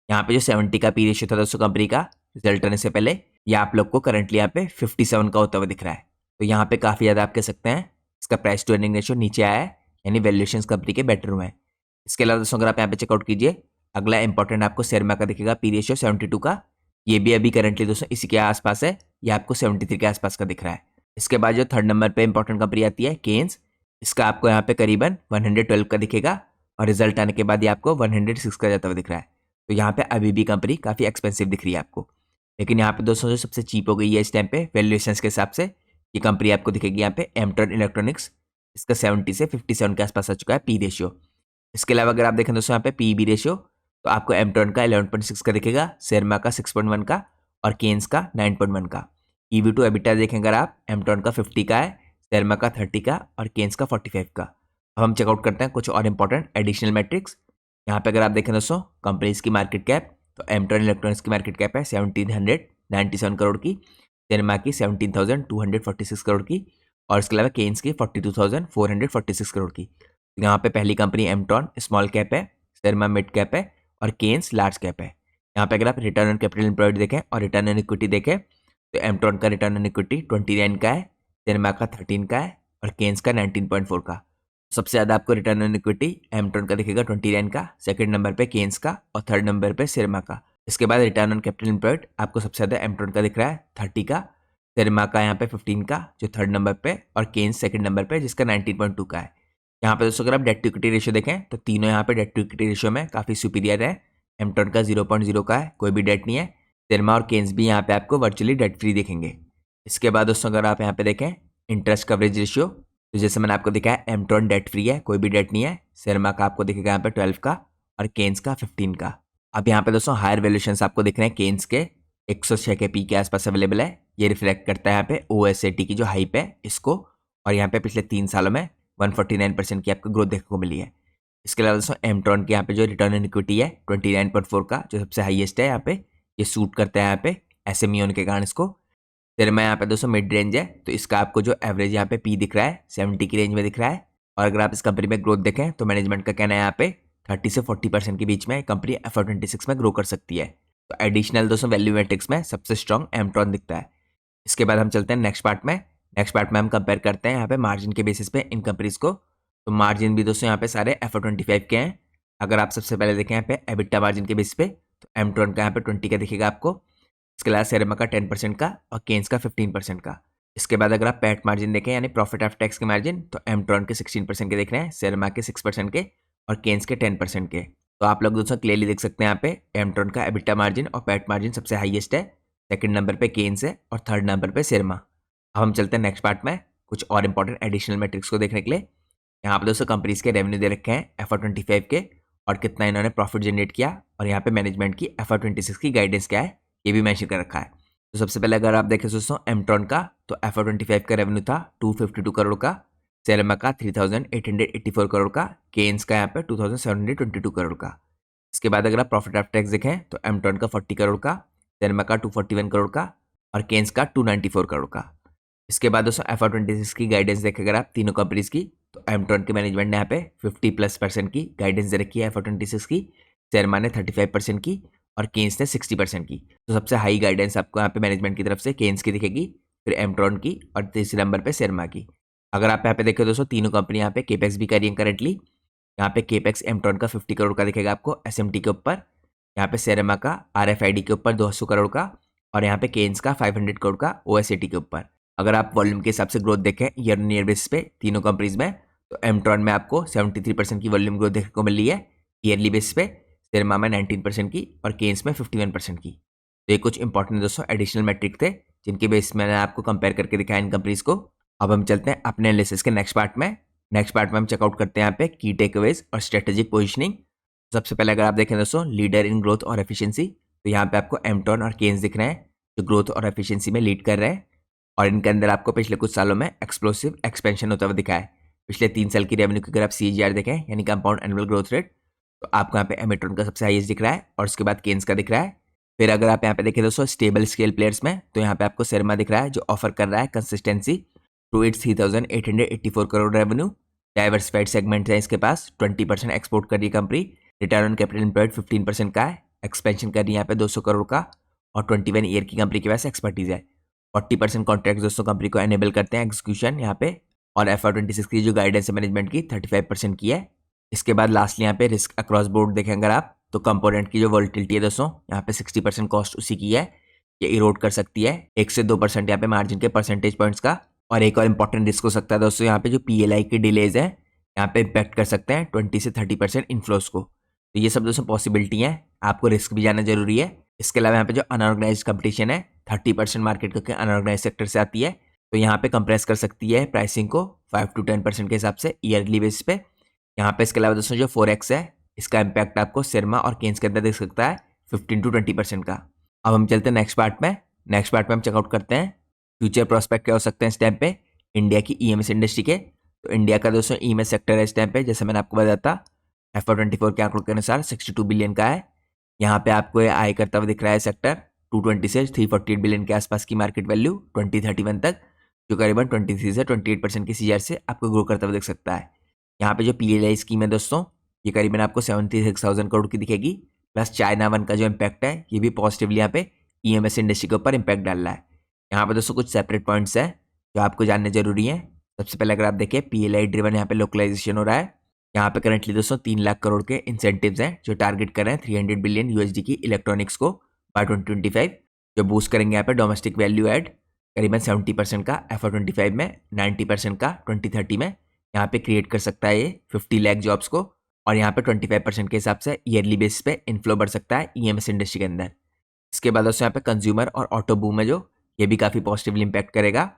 यहाँ पे जो 70 का पी रेशियो था दोस्तों कंपनी का रिजल्ट आने से पहले, ये आप लोग को करंटली यहाँ पे 57 का होता हुआ दिख रहा है। तो यहाँ पे काफ़ी ज़्यादा आप कह सकते हैं इसका प्राइस टू अर्निंग रेशियो नीचे आया है, यानी वैल्यूएशन कंपनी के बेटर हुए हैं। इसके अलावा दोस्तों अगर आप यहाँ पे चेकआउट कीजिए, अगला इंपॉर्टेंट आपको शेयरमा का दिखेगा पी रेशियो 72 का। ये भी अभी करंटली दोस्तों इसी के आसपास है, ये आपको 73 के आसपास का दिख रहा है। इसके बाद जो थर्ड नंबर पे इंपॉर्टेंट कंपनी आती है केन्स, इसका आपको यहाँ पे करीबन 112 का दिखेगा और रिजल्ट आने के बाद ये आपको 106 का जाता हुआ दिख रहा है। तो यहाँ पे अभी भी कंपनी काफ़ी एक्सपेंसिव दिख रही है आपको, लेकिन यहाँ पे दोस्तों जो सबसे चीप हो गई है इस टाइम पे वैल्यूएशन के हिसाब से, ये कंपनी आपको दिखेगी यहाँ पे एमट्रॉन इलेक्ट्रॉनिक्स। इसका 70 से 57 के आसपास आ चुका है पी रेशियो। इसके अलावा अगर आप देखें दोस्तों यहाँ पे पीबी रेशियो, तो आपको एमट्रॉन का 11.6 का दिखेगा, शेयरमा का 6.1 का और केन्स का 9.1 का। ईवी टू एबिटा देखें अगर आप, एमट्रॉन का 50 का है, शेयरमा का 30 का और केन्स का 45 का। अब हम चेकआउट करते हैं कुछ और इंपॉर्टेंट एडिशनल मैट्रिक्स। यहाँ पे अगर आप देखें दोस्तों कंपनीज की मार्केट कैप, तो एमट्रॉन इलेक्ट्रॉनिक्स की मार्केट कैप है 1797 करोड़ की, शेयरमा की 17,246 करोड़ की और इसके अलावा केन्स की 42,446 करोड़ की। यहाँ पे पहली कंपनी एमट्रॉन स्मॉल कैप है, शेयरमा मिड कैप है और केन्स लार्ज कैप है। यहाँ पे अगर आप रिटर्न ऑन कैपिटल एम्प्लॉयड देखें और रिटर्न ऑन इक्विटी देखें, तो एमट्रॉन का रिटर्न ऑन इक्विटी 29 का है, शेयरमा का 13 का है और केन्स का 19.4 का। सबसे ज़्यादा आपको रिटर्न ऑन इक्विटी एमट्रॉन का दिखेगा 29 का, सेकंड नंबर पे केन्स का और थर्ड नंबर पे शेयरमा का। इसके बाद रिटर्न ऑन कैपिटल एम्प्लॉयड आपको सबसे ज़्यादा एमट्रॉन का दिख रहा है 30 का, शेयरमा का यहाँ पे 15 का जो थर्ड नंबर पे और केन्स सेकंड नंबर पे जिसका 19.2 का है। यहाँ पे दोस्तों अगर आप डेट टू इक्विटी रेशियो देखें, तो तीनों यहाँ पे डेट टू इक्विटी रेशियो में काफ़ी सुपीरियर है। एमट्रॉन का 0.0 का है, कोई भी डेट नहीं है। शेयरमा और केन्स भी यहाँ पे आपको वर्चुअली डेट फ्री दिखेंगे। इसके बाद दोस्तों अगर आप यहाँ पे देखें इंटरेस्ट कवरेज रेशियो, तो जैसे मैंने आपको दिखाया एमट्रॉन डेट फ्री है, कोई भी डेट नहीं है। शेयरमा का आपको दिखेगा यहाँ पे 12 का और केन्स का 15 का। अब यहाँ पे दोस्तों हायर वैल्यूएशंस आपको दिख रहे हैं केन्स के 106 के पी के आसपास अवेलेबल है। ये रिफ्लेक्ट करता है यहाँ पे OSAT की जो हाइप है इसको, और यहाँ पे पिछले 3 सालों में 149% की आपको ग्रोथ देखने को मिली है। इसके अलावा दोस्तों एमट्रॉन के यहाँ पे जो रिटर्न ऑन इक्विटी है 29.4 का जो सबसे हाईएस्ट है यहाँ पे, ये सूट करता है यहाँ पे SME होने के कारण इसको। शेयरमा यहाँ पे दोस्तों मिड रेंज है, तो इसका आपको जो एवरेज यहाँ पे पी दिख रहा है 70 की रेंज में दिख रहा है। और अगर आप इस कंपनी में ग्रोथ देखें तो मैनेजमेंट का कहना है यहाँ पे 30 से 40% के बीच में कंपनी FY26 में ग्रो कर सकती है। तो एडिशनल दोस्तों वैल्यू मैट्रिक्स में सबसे स्ट्रॉन्ग एमट्रॉन दिखता है। इसके बाद हम चलते हैं नेक्स्ट पार्ट में। नेक्स्ट पार्ट में हम कंपेयर करते हैं यहाँ पे मार्जिन के बेसिस पे इन कंपनीज को। तो मार्जिन भी दोस्तों यहाँ पे सारे FY25 के हैं। अगर आप सबसे पहले देखें यहाँ पे एबिटा मार्जिन के बेसिस पे, तो एमट्रॉन का यहाँ पे 20 का दिखेगा आपको, इसके अलावा शेयरमा का 10% का और केन्स का 15% का। इसके बाद अगर आप पैट मार्जिन देखें यानी प्रॉफिट आफ्टर टैक्स के मार्जिन, तो एमट्रॉन के 16% के देख रहे हैं, शेयरमा के 6% के और केन्स के 10% के। तो आप लोग दोस्तों क्लियरली देख सकते हैं यहाँ पे एमट्रॉन का एबिटा मार्जिन और पैट मार्जिन सबसे हाईएस्ट है, सेकंड नंबर पे केन्स है और थर्ड नंबर पे शेयरमा। अब हम चलते हैं नेक्स्ट पार्ट में कुछ और इंपॉर्टेंट एडिशनल मैट्रिक्स को देखने के लिए। यहाँ पे दोस्तों कंपनीज के रेवेन्यू दे रखे हैं FY25 के और कितना इन्होंने प्रॉफिट जनरेट किया, और यहाँ पे मैनेजमेंट की FY26 की गाइडेंस क्या है ये भी मेंशन कर रखा है। तो सबसे पहले अगर आप देखें दोस्तों एमट्रॉन का, तो FY25 का रेवेन्यू था 252 करोड़ का, शेयरमा का 3884 करोड़ का, केन्स का यहाँ पे 2722 करोड़ का। इसके बाद अगर आप प्रॉफिट आफ्टर टैक्स देखें तो एमट्रॉन का 40 करोड़ का, शेयरमा का 241 करोड़ का और केन्स का 294 करोड़ का। इसके बाद दोस्तों FY26 की गाइडेंस देखें अगर आप तीनों कंपनीज की, तो एमट्रॉन के मैनेजमेंट ने यहाँ पे 50+% की गाइडेंस दे रखी है FY26 की, शेयरमा ने 35% की और केन्स ने 60% की। तो सबसे हाई गाइडेंस आपको यहाँ पे मैनेजमेंट की तरफ से केन्स की दिखेगी, फिर एमट्रॉन की और तीसरे नंबर पे शेयरमा की। अगर आप यहाँ पे देखें दोस्तों तीनों कंपनी यहाँ पे केपेक्स भी कर रही है करेंटली। यहाँ पे केपेक्स एमट्रॉन का 50 करोड़ का दिखेगा आपको SMT के ऊपर, यहाँ पे शेयरमा का RFID के ऊपर 200 करोड़ का और यहाँ पे केन्स का 500 करोड़ का OSAT के ऊपर। अगर आप वॉल्यूम के हिसाब से ग्रोथ देखें ईयर ऑन ईयर बेसिस पे तीनों कंपनीज में, तो एमट्रॉन में आपको 73% की वॉल्यूम ग्रोथ देखने को मिल रही है ईयरली बेसिस पे, शेयरमा में 19% की और केन्स में 51% की। तो ये कुछ इंपॉर्टेंट दोस्तों एडिशनल मैट्रिक थे जिनके बेस मैंने आपको कंपेयर करके दिखाया इन कंपनीज को। अब हम चलते हैं अपने एनालिसिस के नेक्स्ट पार्ट में। नेक्स्ट पार्ट में हम चेकआउट करते हैं यहाँ पे की टेकअवेज और स्ट्रेटेजिक पोजिशनिंग। सबसे पहले अगर आप देखें दोस्तों लीडर इन ग्रोथ और एफिशिएंसी, तो यहाँ पे आपको एमट्रॉन और केन्स दिख रहे हैं जो ग्रोथ और एफिशिएंसी में लीड कर रहे हैं, और इनके अंदर आपको पिछले कुछ सालों में एक्सप्लोसिव एक्सपेंशन होता हुआ दिखा है। पिछले 3 साल की रेवेन्यू की अगर आप CAGR देखें यानी कंपाउंड एनुअल ग्रोथ रेट, तो आपको यहाँ पे एमेट्रॉन का सबसे हाईएस्ट दिख रहा है और उसके बाद केन्स का दिख रहा है। फिर अगर आप यहाँ पे देखें दोस्तों स्टेबल स्केल प्लेयर्स में, तो यहाँ पे आपको शर्मा दिख रहा है जो ऑफर कर रहा है consistency to its 3,884 crore revenue. Diversified segment है इसके पास, 20% एक्सपोर्ट कर रही है company. Return on capital employed 15% का है। एक्सपेंशन कर रही है यहाँ पे 200 करोड़ का और 21 ईयर की कंपनी के पास एक्सपर्टीज है। 40% कॉन्ट्रैक्ट दोस्तों कंपनी को एनेबल करते हैं एग्जीक्यूशन यहाँ पे। और FY26 की जो गाइडेंस है मैनेजमेंट की 35% की है। इसके बाद लास्टली यहाँ पे रिस्क अक्रॉस बोर्ड देखें अगर आप, तो कंपोनेंट की जो वॉलिटिलिटी है दोस्तों यहाँ पे 60% कॉस्ट उसी की है, ये इरोड कर सकती है 1 से 2% यहाँ पे मार्जिन के परसेंटेज पॉइंट्स का। और एक और इंपॉर्टेंट रिस्क हो सकता है दोस्तों यहाँ पे जो PLI की डिलेज है यहाँ पे इम्पैक्ट कर सकते हैं 20 से 30% इन्फ्लोस को। तो ये सब दोस्तों पॉसिबिलिटी है, आपको रिस्क भी जानना जरूरी है। इसके अलावा यहाँ पे जो अनऑर्गेनाइज कंपटीशन है 30% मार्केट के अनऑर्गेनाइज सेक्टर से आती है, तो यहाँ पे कंप्रेस कर सकती है प्राइसिंग को 5 to 10% के हिसाब से ईयरली बेसिस पे। यहाँ पे इसके अलावा दोस्तों जो फोरेक्स है इसका इम्पैक्ट आपको सिरमा और केन्स के अंदर दिख सकता है 15 to 20% का। अब हम चलते हैं नेक्स्ट पार्ट में। नेक्स्ट पार्ट में हम चेकआउट करते हैं फ्यूचर प्रोस्पेक्ट क्या हो सकते हैं इस टाइम पे इंडिया की EMS इंडस्ट्री के। तो इंडिया का दोस्तों EMS सेक्टर है इस टाइम पे, जैसे मैंने आपको बताया था FY24 के आंकड़ों के अनुसार 62 बिलियन का है। यहाँ पे आपको ये आय करता हुआ दिख रहा है सेक्टर 220 से 348 बिलियन के आसपास की मार्केट वैल्यू 2031 तक, जो करीबन 23 से 28% की CAGR से आपको ग्रो करता हुआ दिख सकता है। यहाँ पे जो PLI स्कीम है दोस्तों ये करीबन आपको 76,000 करोड़ की दिखेगी, प्लस चाइना वन का जो इम्पैक्ट है ये भी पॉजिटिवली यहाँ पे EMS इंडस्ट्री के ऊपर इम्पैक्ट डाल रहा है। यहाँ पे दोस्तों कुछ सेपरेट पॉइंट्स हैं जो आपको जानने जरूरी हैं। सबसे पहले अगर आप देखें PLI ड्रिवन यहाँ पे लोकलाइजेशन हो रहा है। यहाँ पे करंटली दोस्तों 3 लाख करोड़ के इंसेंटिव्स हैं जो टारगेट कर रहे हैं 300 बिलियन USD की इलेक्ट्रॉनिक्स को बाय 2025, जो बूस्ट करेंगे यहाँ पे डोमेस्टिक वैल्यू एड करीबन 70% का FY25 में, 90% का 2030 में। यहाँ पे क्रिएट कर सकता है ये 50 लाख जॉब्स को, और यहाँ पे 25% के हिसाब से ईयरली बेसिस पे इन्फ्लो बढ़ सकता है EMS इंडस्ट्री के अंदर। इसके बाद दोस्तों यहाँ पे कंज्यूमर और ऑटो बूम है जो ये भी काफ़ी पॉजिटिवली इम्पैक्ट करेगा।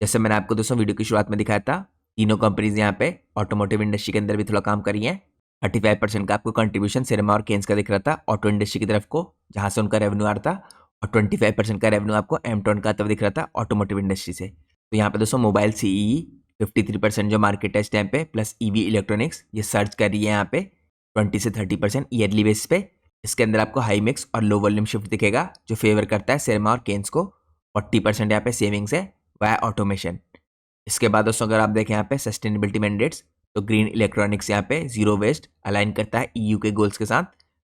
जैसे मैंने आपको दोस्तों वीडियो की शुरुआत में दिखाया था, तीनों कंपनीज यहाँ पे ऑटोमोटिव इंडस्ट्री के अंदर भी थोड़ा काम कर रही हैं। 35% का आपको कंट्रीब्यूशन सिरमा और केन्स का दिख रहा था ऑटो इंडस्ट्री की तरफ को, जहाँ से उनका रेवेन्यू आ रहा था, और 25% का रेवेन्यू आपको एमट्रॉन का तब दिख रहा था ऑटोमोटिव इंडस्ट्री से। तो यहाँ पे दोस्तों मोबाइल CE 53% जो मार्केट है इस टाइम पे, प्लस EV इलेक्ट्रॉनिक्स ये सर्च कर रही है यहाँ पे 20 से 30% ईयरली बेसिस पे। इसके अंदर आपको हाई मिक्स और लो वॉल्यूम शिफ्ट दिखेगा जो फेवर करता है सिरमा और केन्स को। 40% यहाँ पे सेविंग्स है वाया ऑटोमेशन। इसके बाद दोस्तों अगर आप देखें यहाँ पे सस्टेनेबिलिटी मैंडेट्स, तो ग्रीन इलेक्ट्रॉनिक्स यहाँ पे जीरो वेस्ट अलाइन करता है EU के गोल्स के साथ।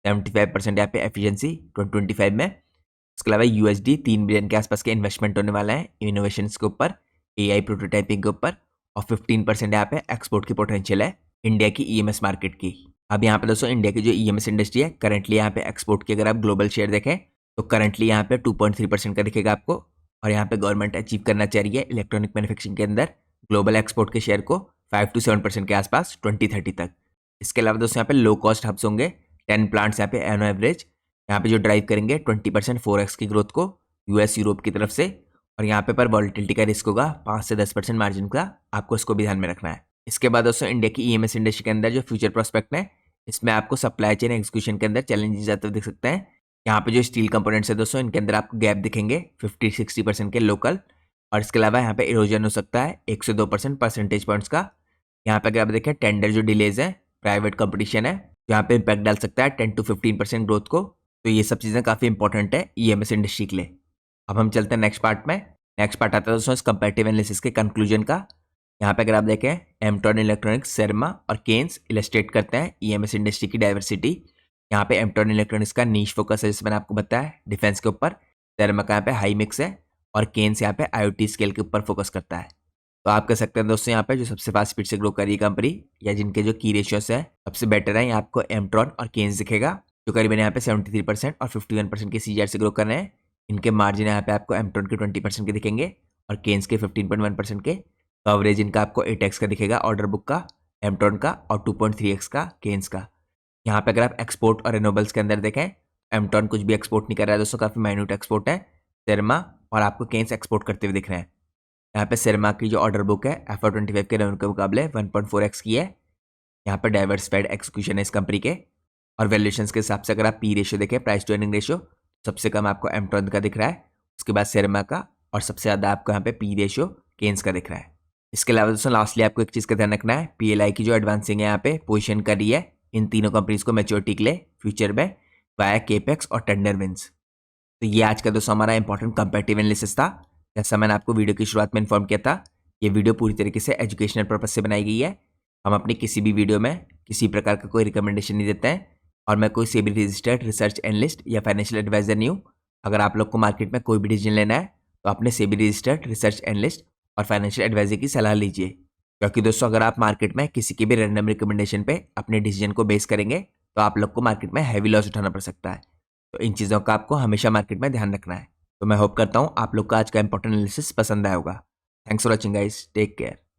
75% यहाँ पे एफिशिएंसी 2025 में। इसके अलावा USD 3 बिलियन के आसपास के इन्वेस्टमेंट होने वाला है इनोवेशन के ऊपर, AI प्रोटोटाइपिंग के ऊपर, और 15% यहाँ पे एक्सपोर्ट की पोटेंशियल है इंडिया की EMS मार्केट की। अब यहाँ पे दोस्तों इंडिया की जो EMS इंडस्ट्री है करंटली यहाँ पे एक्सपोर्ट की अगर आप ग्लोबल शेयर देखें तो करंटली यहाँ पे 2.3% का दिखेगा आपको, और यहाँ पे गवर्नमेंट अचीव करना चाह रही है इलेक्ट्रॉनिक मैन्युफैक्चरिंग के अंदर ग्लोबल एक्सपोर्ट के शेयर को 5 to 7% के आसपास 2030 तक। इसके अलावा दोस्तों यहाँ पे लो कॉस्ट हब्स होंगे 10 प्लांट्स यहाँ पे एनो एवरेज, यहाँ पे जो ड्राइव करेंगे 20% 4x की ग्रोथ को US यूरोप की तरफ से। और यहाँ पे पर वॉलिटिलिटी का रिस्क होगा 5 से 10% मार्जिन का, आपको इसको भी ध्यान में रखना है। इसके बाद दोस्तों इंडिया की EMS इंडस्ट्री के अंदर जो फ्यूचर प्रोस्पेक्ट है इसमें आपको सप्लाई चेन एग्जीक्यूशन के अंदर चैलेंजेस आते हुए दिख सकते हैं। यहाँ पे जो स्टील कंपोनेंट्स है दोस्तों इनके अंदर आपको गैप दिखेंगे 50-60% के लोकल, और इसके अलावा यहाँ पे इरोजन हो सकता है 1 से 2% परसेंटेज पॉइंट्स का। यहाँ पे अगर आप देखें टेंडर जो डिलेज है, प्राइवेट कंपटीशन है, यहाँ पे इम्पैक्ट डाल सकता है 10 to 15% ग्रोथ को। तो ये सब चीज़ें काफ़ी इंपॉर्टेंट है EMS इंडस्ट्री के लिए। अब हम चलते हैं नेक्स्ट पार्ट में। नेक्स्ट पार्ट आता है दोस्तों इस कंपैरेटिव एनालिसिस के कंक्लूजन का। यहाँ पे अगर आप देखें एमट्रॉन इलेक्ट्रॉनिक्स, सिरमा और केन्स इलस्ट्रेट करते हैं EMS इंडस्ट्री की डाइवर्सिटी। यहाँ पे एमट्रॉन इलेक्ट्रॉनिक्स का नीश फोकस है जैसे मैंने आपको बताया डिफेंस के ऊपर, सिरमा का यहाँ पे हाई मिक्स है, और केन्स यहाँ पे IoT स्केल के ऊपर फोकस करता है। तो आप कह सकते हैं दोस्तों यहाँ पे जो सबसे फास्ट स्पीड से ग्रो कर रही है कंपनी या जिनके जो की रेशियोस है सबसे बेटर है, यहाँ आपको एमट्रॉन और केन्स दिखेगा जो करीबन यहाँ पे 73% और 51% के CAGR से ग्रो कर रहे हैं। इनके मार्जिन यहाँ पे आपको एमट्रॉन के 20% के दिखेंगे और केन्स के 15.1% के। कवरेज इनका आपको 8x का दिखेगा ऑर्डर बुक का एमट्रॉन का, और 2.3x का केन्स का। यहाँ पे अगर आप एक्सपोर्ट और रिन्यूएबल्स के अंदर देखें एमट्रॉन कुछ भी एक्सपोर्ट नहीं कर रहा है दोस्तों, काफ़ी माइन्यूट एक्सपोर्ट है। सिरमा और आपको केन्स एक्सपोर्ट करते हुए दिख रहे हैं। यहाँ पे सिरमा की जो ऑर्डर बुक है FY25 के रेवेन्यू के मुकाबले 1.4x की है। यहाँ पे डाइवर्सिफाइड एक्सक्यूशन है इस कंपनी के, और वैल्यूएशंस के हिसाब से अगर आप P रेशियो देखें, प्राइस टू अर्निंग रेशियो, सबसे कम आपको एमट्रॉन का दिख रहा है, उसके बाद सिरमा का, और सबसे ज़्यादा आपको यहाँ पे P रेशियो केन्स का दिख रहा है। इसके अलावा दोस्तों लास्टली आपको एक चीज़ का ध्यान रखना है, PLI की जो एडवांसिंग है यहाँ पे पोजिशन कर रही है इन तीनों कंपनीज को मैच्योरिटी के लिए फ्यूचर में वाया केपेक्स और टेंडर विंस। तो ये आज का दोस्तों हमारा इंपॉर्टेंट कंपैरेटिव एनालिसिस था। जैसा मैंने आपको वीडियो की शुरुआत में इन्फॉर्म किया था, ये वीडियो पूरी तरीके से एजुकेशनल पर्पज से बनाई गई है। हम अपनी किसी भी वीडियो में किसी प्रकार का कोई रिकमेंडेशन नहीं देते हैं और मैं कोई सेबी रजिस्टर्ड रिसर्च एनालिस्ट या फाइनेंशियल एडवाइजर नहीं हूँ। अगर आप लोग को मार्केट में कोई भी डिसीजन लेना है तो अपने सेबी रजिस्टर्ड रिसर्च एनालिस्ट और फाइनेंशियल एडवाइजर की सलाह लीजिए, क्योंकि दोस्तों अगर आप मार्केट में किसी के भी रैंडम रिकमेंडेशन पे अपने डिसीजन को बेस करेंगे तो आप लोग को मार्केट में हैवी लॉस उठाना पड़ सकता है। तो इन चीज़ों का आपको हमेशा मार्केट में ध्यान रखना है। तो मैं होप करता हूँ आप लोग का आज का इंपॉर्टेंट एनालिसिस पसंद आया होगा। Thanks for watching guys, take care.